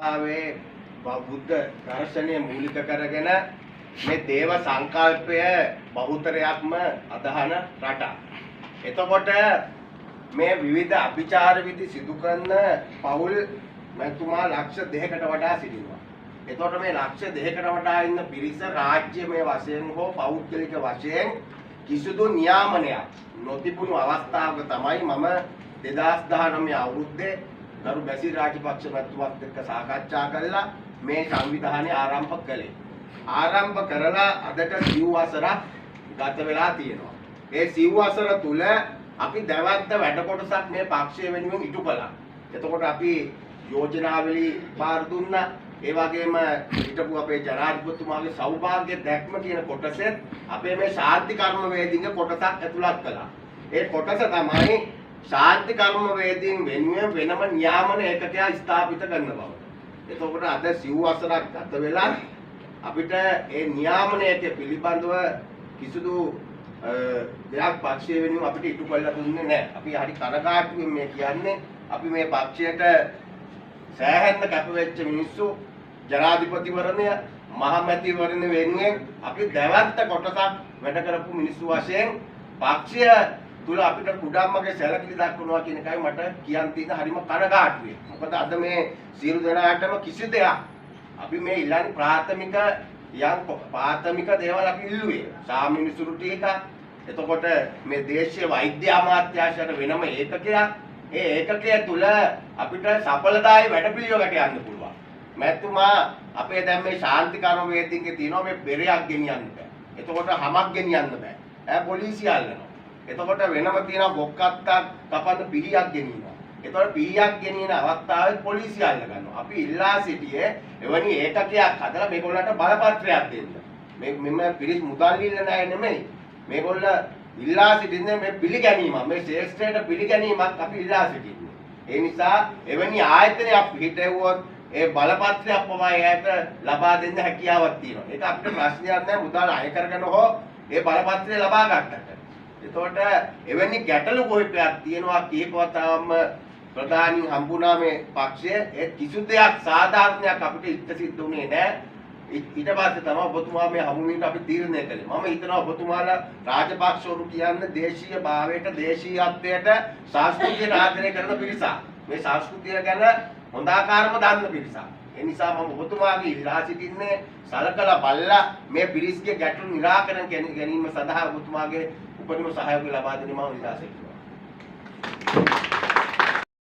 ආවේ බුද්ධ දර්ශනය මූලික කරගෙන මේ දේව සංකල්පය බහුතරයක්ම අදහන රටක්. එතකොට මේ විවිධ අභිචාර විධි සිදු කරන පවුල් මැතිතුමා ලක්ෂ 2කට වඩා සිටිනවා. එතකොට මේ ලක්ෂ 2කට වඩා ඉන්න පිරිස රාජ්‍යමය වශයෙන් හෝ පෞද්ගලික වශයෙන් කිසිදු නියාමනයක් නොතිබුණු අවස්ථාවක තමයි මම 2019 අවුරුද්දේ ගරු බැසිල් රාජපක්ෂ මැතිතුමත් එක්ක සාකච්ඡා කළා මේ සංවිධානය ආරම්භ කළේ. ආරම්භ කරලා අදට සිව් වසරක් ගත වෙලා තියෙනවා. මේ සිව් වසර තුල අපි දැවැන්ත වැඩ කොටසක් මේ පක්ෂය වෙනුවෙන් ඉටු කළා. එතකොට අපි යෝජනාවලි පාර දුන්නා. ඒ වගේම හිටපු අපේ ජනාධිපතිතුමාගේ සෞභාග්‍ය දැක්ම කියන කොටසෙත් අපේ මේ ශාන්ති කර්ම වේදිකේ කොටසක් ඇතුළත් කළා. ඒ කොටස තමයි ශාන්ති කර්ම වේදීන් වෙනුවෙන් වෙනම නියාමන ඒකකයක් ස්ථාපිත කරන බව. එතකොට අද සිව් වසරක් ගත වෙලා අපිට ඒ නියාමනයේ පිළිබඳව කිසිදු දෙයක් පක්ෂය වෙනුවෙන් අපිට ඉටු කරලා දුන්නේ නැහැ. අපි හරි කනගාටුවෙන් මේ කියන්නේ අපි මේ පක්ෂයට සෑහෙන්න කැපවෙච්ච මිනිස්සු ජනාධිපතිවරණය මහමැතිවරණ වෙනුවෙන් අපි දැවැන්ත කොටසක් වැඩ කරපු මිනිස්සු වශයෙන් පක්ෂය තුල අපිට කුඩම්මගේ සැලකිලි දක්වනවා කියන එකයි මට කියන්න තියෙන හරිම කනගාටුවේ. මොකද අද මේ සියලු දෙනාටම කිසි දෙයක් අපි මේ ඊළඟ ප්‍රාථමික දේවල් අපි ඉල්ලුවේ. සාමිනිසුරු ටික. එතකොට මේ දේශීය වෛද්‍ය අමාත්‍යාංශයට වෙනම ඒකකයක්. ඒ ඒකකය තුල අපිට සඵලදායී වැඩපිළිවෙලකට යන්න පුළුවන්. මැතිතුමා අපේ දැන් මේ ශාන්ති කර්ම වේදිකේ තියෙනවා මේ බෙරයක් ගෙනියන්න බෑ. එතකොට හමක් ගෙනියන්න බෑ. පොලිසිය අල්ලනවා. එතකොට වෙනම තියෙනවා බොක්කත්තක් කපන්න පිළියක් ගෙනියනවා. එතකොට පිළියක් ගෙනියන අවස්ථාවේ පොලිසිය අල්ල ගන්නවා. අපි ඉල්ලා සිටියේ එවැනි ඒකකයක් හදලා මේගොල්ලන්ට බලපත්‍රයක් දෙන්න. මෙන්න පිරිස් මුදල් ඉල්ල නැහැ නෙමෙයි. මේගොල්ල ඉල්ලා සිටින්නේ මේ පිළිගැනීම. මේ ශේෂ්ත්‍රයට පිළිගැනීමක් අපි ඉල්ලා සිටින්නේ. ඒ නිසා එවැනි ආයතනයක් පිටෙවුවොත් ඒ බලපත්‍රයක් පමණ එයාට ලබා දෙන්න හැකියාවක් තියෙනවා. ඒක අපිට ප්‍රශ්නයක් නැහැ මුදල් අය කරගෙන හෝ ඒ බලපත්‍රය ලබා ගන්නට. එතකොට එවැනි ගැටලු කොහෙපයක් තියෙනවා කීපවතාවම ප්‍රධානී හම්බුණා මේ පක්ෂය ඒ කිසි දෙයක් සාධාරණයක් අපිට ඉෂ්ට සිද්ධ වුණේ නැහැ. ඊට පස්සේ තමයි ඔබතුමා මේ හමුවීමට අපි තීරණය කළේ. මම හිතනවා ඔබතුමාලා රාජපක්ෂවරු කියන්නේ දේශීය භාවයට දේශීයත්වයට සංස්කෘතිය ආදරය කරන පිරිසක්. මේ සංස්කෘතිය ගැන හොඳ ආකාරම දන්න පිරිසක්. ඒ නිසා මම ඔබතුමාගේ ඉල්ලා සිටින්නේ සලකලා බලලා මේ පිරිස්ගේ ගැටලු निराකරණ ගැනීම සඳහා ඔබතුමාගේ උපරිම සහයෝගය ලබා දෙන්න මම ඉල්ලා සිටිනවා.